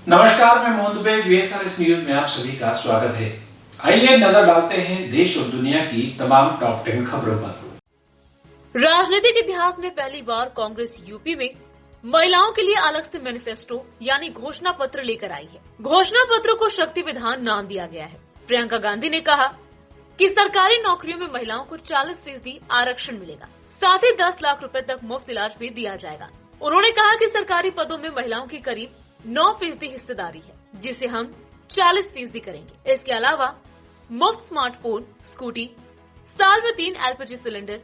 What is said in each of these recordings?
नमस्कार, मैं Mohan Dubey. VSRS news में आप सभी का स्वागत है। आइए नजर डालते हैं देश और दुनिया की तमाम टॉप 10 खबरों पर। राजनीतिक इतिहास में पहली बार कांग्रेस यूपी में महिलाओं के लिए अलग से मैनिफेस्टो यानी घोषणा पत्र लेकर आई है। घोषणा पत्र को शक्ति विधान नाम दिया गया है। प्रियंका गांधी ने कहा कि सरकारी नौकरियों में महिलाओं को 40% आरक्षण मिलेगा, साथ ही 10 लाख रुपए तक मुफ्त इलाज भी दिया जाएगा। उन्होंने कहा कि सरकारी पदों में महिलाओं की करीब 9% हिस्सेदारी है, जिसे हम 40% करेंगे। इसके अलावा मुफ्त स्मार्टफोन, स्कूटी, साल में 3 LPG सिलेंडर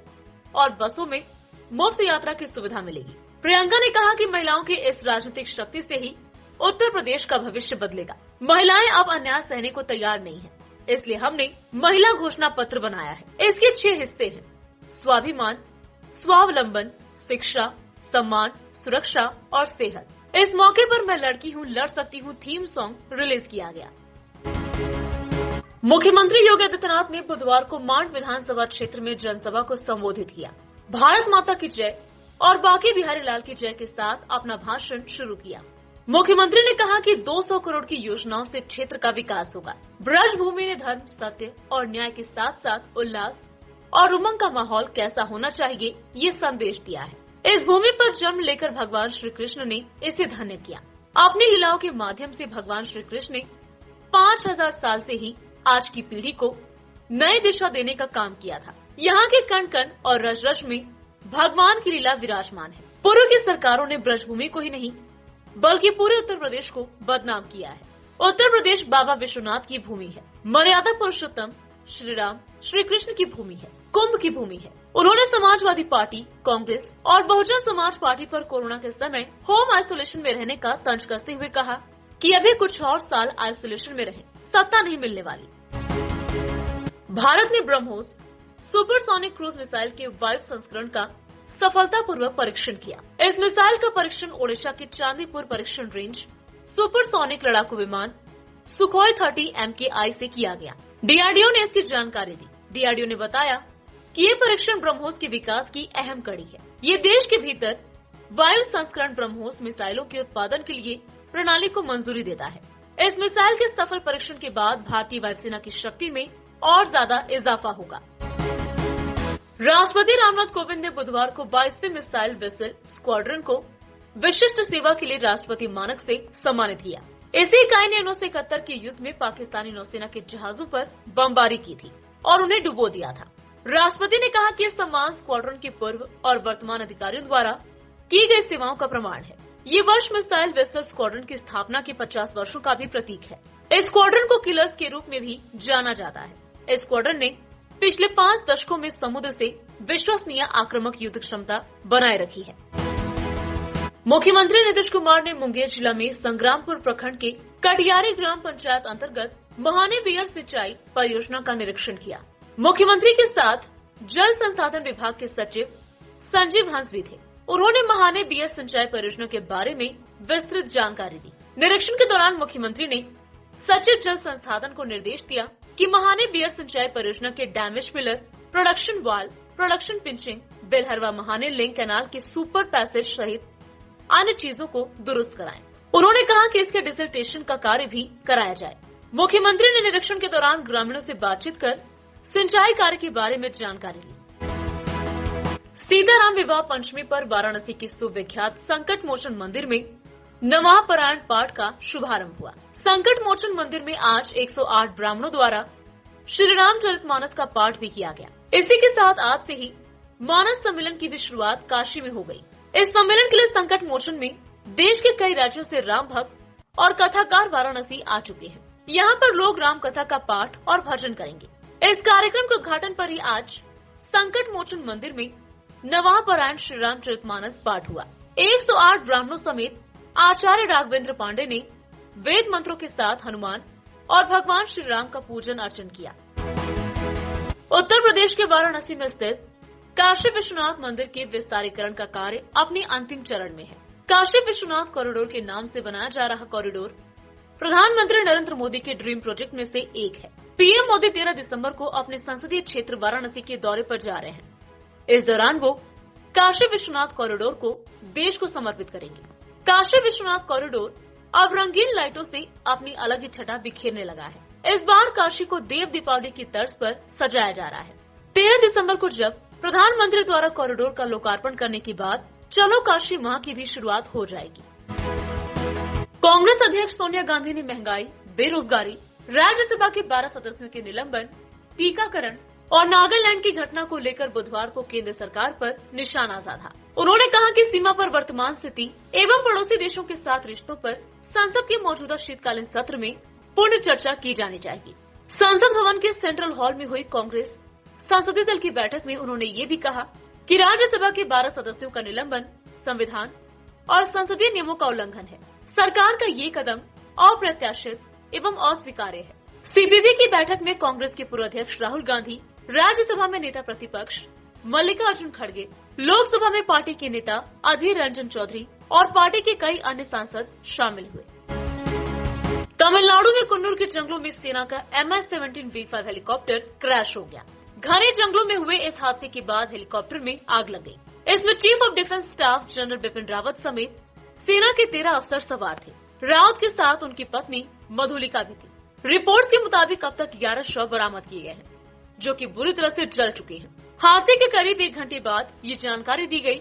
और बसों में मुफ्त यात्रा की सुविधा मिलेगी। प्रियंका ने कहा कि महिलाओं की इस राजनीतिक शक्ति से ही उत्तर प्रदेश का भविष्य बदलेगा। महिलाएं अब अन्याय सहने को तैयार नहीं है, इसलिए हमने महिला घोषणा पत्र बनाया है। इसके 6 हिस्से हैं: स्वाभिमान, स्वावलंबन, शिक्षा, सम्मान, सुरक्षा और सेहत। इस मौके पर मैं लड़की हूँ, लड़ सकती हूँ थीम सॉन्ग रिलीज किया गया। मुख्यमंत्री योगी आदित्यनाथ ने बुधवार को मांड विधानसभा क्षेत्र में जनसभा को संबोधित किया। भारत माता की जय और बाकी बिहारी लाल की जय के साथ अपना भाषण शुरू किया। मुख्यमंत्री ने कहा कि 200 करोड़ की योजनाओं से क्षेत्र का विकास होगा। ब्रजभूमि ने धर्म, सत्य और न्याय के साथ साथ उल्लास और उमंग का माहौल कैसा होना चाहिए, ये संदेश दिया है। इस भूमि पर जन्म लेकर भगवान श्री कृष्ण ने इसे धन्य किया। अपनी लीलाओं के माध्यम से भगवान श्री कृष्ण ने 5000 साल से ही आज की पीढ़ी को नई दिशा देने का काम किया था। यहाँ के कण कण और रज रज में भगवान की लीला विराजमान है। पूर्व की सरकारों ने ब्रजभूमि को ही नहीं बल्कि पूरे उत्तर प्रदेश को बदनाम किया है। उत्तर प्रदेश बाबा विश्वनाथ की भूमि है, मर्यादा पुरुषोत्तम श्री राम श्री कृष्ण की भूमि है, कुंभ की भूमि है। उन्होंने समाजवादी पार्टी, कांग्रेस और बहुजन समाज पार्टी पर कोरोना के समय होम आइसोलेशन में रहने का तंज कसते हुए कहा कि अभी कुछ और साल आइसोलेशन में रहें, सत्ता नहीं मिलने वाली। भारत ने ब्रह्मोस सुपरसोनिक क्रूज मिसाइल के वायु संस्करण का सफलतापूर्वक परीक्षण किया। इस मिसाइल का परीक्षण ओडिशा के चांदीपुर परीक्षण रेंज सुपरसोनिक लड़ाकू विमान सुखोई 30 MKI से किया गया। DRDO ने इसकी जानकारी दी। DRDO ने बताया कि ये परीक्षण ब्रह्मोस के विकास की अहम कड़ी है। ये देश के भीतर वायु संस्करण ब्रह्मोस मिसाइलों के उत्पादन के लिए प्रणाली को मंजूरी देता है। इस मिसाइल के सफल परीक्षण के बाद भारतीय वायुसेना की शक्ति में और ज्यादा इजाफा होगा। राष्ट्रपति रामनाथ कोविंद ने बुधवार को 22वें मिसाइल वेसल स्क्वाड्रन को विशिष्ट सेवा के लिए राष्ट्रपति मानक से सम्मानित किया। इसी इकाई ने 1971 के युद्ध में पाकिस्तानी नौसेना के जहाजों पर बमबारी की थी और उन्हें डुबो दिया था। राष्ट्रपति ने कहा कि सम्मान स्क्वाड्रन के पूर्व और वर्तमान अधिकारियों द्वारा की गई सेवाओं का प्रमाण है। ये वर्ष मिसाइल वेसल स्क्वाड्रन की स्थापना के 50 वर्षों का भी प्रतीक है। इस स्क्वाड्रन को किलर्स के रूप में भी जाना जाता है। इस स्क्वाड्रन ने पिछले 5 दशकों में समुद्र से विश्वसनीय आक्रामक युद्ध क्षमता बनाए रखी है। मुख्यमंत्री नीतीश कुमार ने मुंगेर जिला में संग्रामपुर प्रखंड के कटियारी ग्राम पंचायत अंतर्गत महाने बियर सिंचाई परियोजना का निरीक्षण किया। मुख्यमंत्री के साथ जल संसाधन विभाग के सचिव संजीव हंस भी थे। उन्होंने महाने बियर सिंचाई परियोजना के बारे में विस्तृत जानकारी दी। निरीक्षण के दौरान मुख्यमंत्री ने सचिव जल संसाधन को निर्देश दिया कि महाने बियर सिंचाई परियोजना के डैमेज पिलर, प्रोडक्शन वाल, प्रोडक्शन पिंचिंग, बेलहरवा महाने लिंक कैनाल के सुपर पैसेज सहित अन्य चीजों को दुरुस्त कराएं। उन्होंने कहा कि इसके डिसल्टेशन का कार्य भी कराया जाए। मुख्यमंत्री ने निरीक्षण के दौरान ग्रामीणों से बातचीत कर सिंचाई कार्य के बारे में जानकारी ली। सीताराम विवाह पंचमी पर वाराणसी के सुविख्यात संकट मोचन मंदिर में नवाह पारायण पाठ का शुभारंभ हुआ। संकट मोचन मंदिर में आज 108 ब्राह्मणों द्वारा श्री रामचरितमानस का पाठ भी किया गया। इसी के साथ आज से ही मानस सम्मेलन की भी शुरुआत काशी में हो गई। इस सम्मेलन के लिए संकट मोचन में देश के कई राज्यों से राम भक्त और कथाकार वाराणसी आ चुके हैं। यहाँ पर लोग राम कथा का पाठ और भजन करेंगे। इस कार्यक्रम के उद्घाटन पर ही आज संकट मोचन मंदिर में नवाह पारायण श्री रामचरितमानस पाठ हुआ। 108 ब्राह्मणों समेत आचार्य राघवेंद्र पांडे ने वेद मंत्रों के साथ हनुमान और भगवान श्री राम का पूजन अर्चन किया। उत्तर प्रदेश के वाराणसी में स्थित काशी विश्वनाथ मंदिर के विस्तारीकरण का कार्य अपने अंतिम चरण में है। काशी विश्वनाथ कॉरिडोर के नाम से बनाया जा रहा कॉरिडोर प्रधानमंत्री नरेंद्र मोदी के ड्रीम प्रोजेक्ट में से एक है। पीएम मोदी 13 दिसंबर को अपने संसदीय क्षेत्र वाराणसी के दौरे पर जा रहे हैं। इस दौरान वो काशी विश्वनाथ कॉरिडोर को देश को समर्पित करेंगे। काशी विश्वनाथ कॉरिडोर अब रंगीन लाइटों से अपनी अलग ही छटा बिखेरने लगा है। इस बार काशी को देव दीपावली की तर्ज पर सजाया जा रहा है। 13 दिसंबर को जब प्रधानमंत्री द्वारा कॉरिडोर का लोकार्पण करने के बाद चलो काशी माह की भी शुरुआत हो जाएगी। कांग्रेस अध्यक्ष सोनिया गांधी ने महंगाई, बेरोजगारी, राज्यसभा के 12 सदस्यों के निलंबन, टीकाकरण और नागालैंड की घटना को लेकर बुधवार को केंद्र सरकार पर निशाना साधा। उन्होंने कहा कि सीमा पर वर्तमान स्थिति एवं पड़ोसी देशों के साथ रिश्तों पर संसद के मौजूदा शीतकालीन सत्र में पूर्ण चर्चा की जानी चाहिए। संसद भवन के सेंट्रल हॉल में हुई कांग्रेस संसदीय दल की बैठक में उन्होंने ये भी कहा कि राज्यसभा के 12 सदस्यों का निलंबन संविधान और संसदीय नियमों का उल्लंघन है। सरकार का ये कदम अप्रत्याशित एवं अस्वीकार्य है। सीपीबी की बैठक में कांग्रेस के पूर्व अध्यक्ष राहुल गांधी, राज्यसभा में नेता प्रतिपक्ष मल्लिकार्जुन खड़गे, लोकसभा में पार्टी के नेता अधीर रंजन चौधरी और पार्टी के कई अन्य सांसद शामिल हुए। तमिलनाडु में कुन्नूर के जंगलों में सेना का MH-17V5 हेलीकॉप्टर क्रैश हो गया। घने जंगलों में हुए इस हादसे के बाद हेलीकॉप्टर में आग लग गई। इसमें chief of defence staff general Bipin Rawat समेत सेना के 13 अफसर सवार थे। रावत के साथ उनकी पत्नी मधुलिका भी थी। रिपोर्ट्स के मुताबिक अब तक 11 शव बरामद किए गए हैं, जो कि बुरी तरह से जल चुके हैं। हादसे के करीब 1 घंटे बाद ये जानकारी दी गई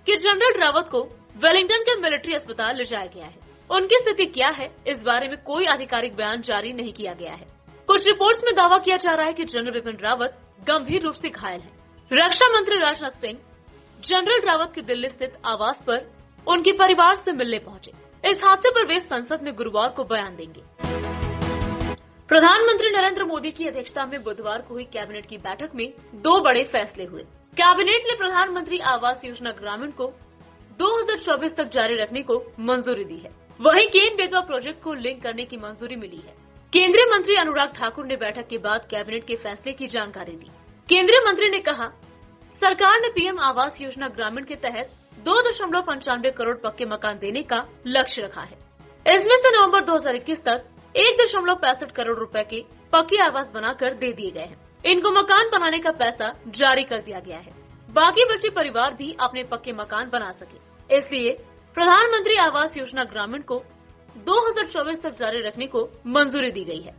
कि जनरल रावत को वेलिंगटन के मिलिट्री अस्पताल ले जाया गया है। उनकी स्थिति क्या है, इस बारे में कोई आधिकारिक बयान जारी नहीं किया गया है। कुछ रिपोर्ट्स में दावा किया जा रहा है कि जनरल बिपिन रावत गंभीर रूप से घायल है। रक्षा मंत्री राजनाथ सिंह जनरल रावत के दिल्ली स्थित आवास पर उनके परिवार से मिलने पहुंचे। इस हादसे पर वे संसद में गुरुवार को बयान देंगे। प्रधानमंत्री नरेंद्र मोदी की अध्यक्षता में बुधवार को हुई कैबिनेट की बैठक में 2 बड़े फैसले हुए। कैबिनेट ने प्रधानमंत्री आवास योजना ग्रामीण को 2024 तक जारी रखने को मंजूरी दी है। वहीं केन बेतवा प्रोजेक्ट को लिंक करने की मंजूरी मिली है। केंद्रीय मंत्री अनुराग ठाकुर ने बैठक के बाद कैबिनेट के फैसले की जानकारी दी। केंद्रीय मंत्री ने कहा, सरकार ने पीएम आवास योजना ग्रामीण के तहत 2.95 करोड़ पक्के मकान देने का लक्ष्य रखा है। इसमें से नवंबर 2021 तक 1.65 करोड़ रुपए के पक्के आवास बनाकर दे दिए गए हैं। इनको मकान बनाने का पैसा जारी कर दिया गया है। बाकी बचे परिवार भी अपने पक्के मकान बना सके। इसलिए प्रधानमंत्री आवास योजना ग्रामीण को 2024 तक जारी रखने को मंजूरी दी गई है।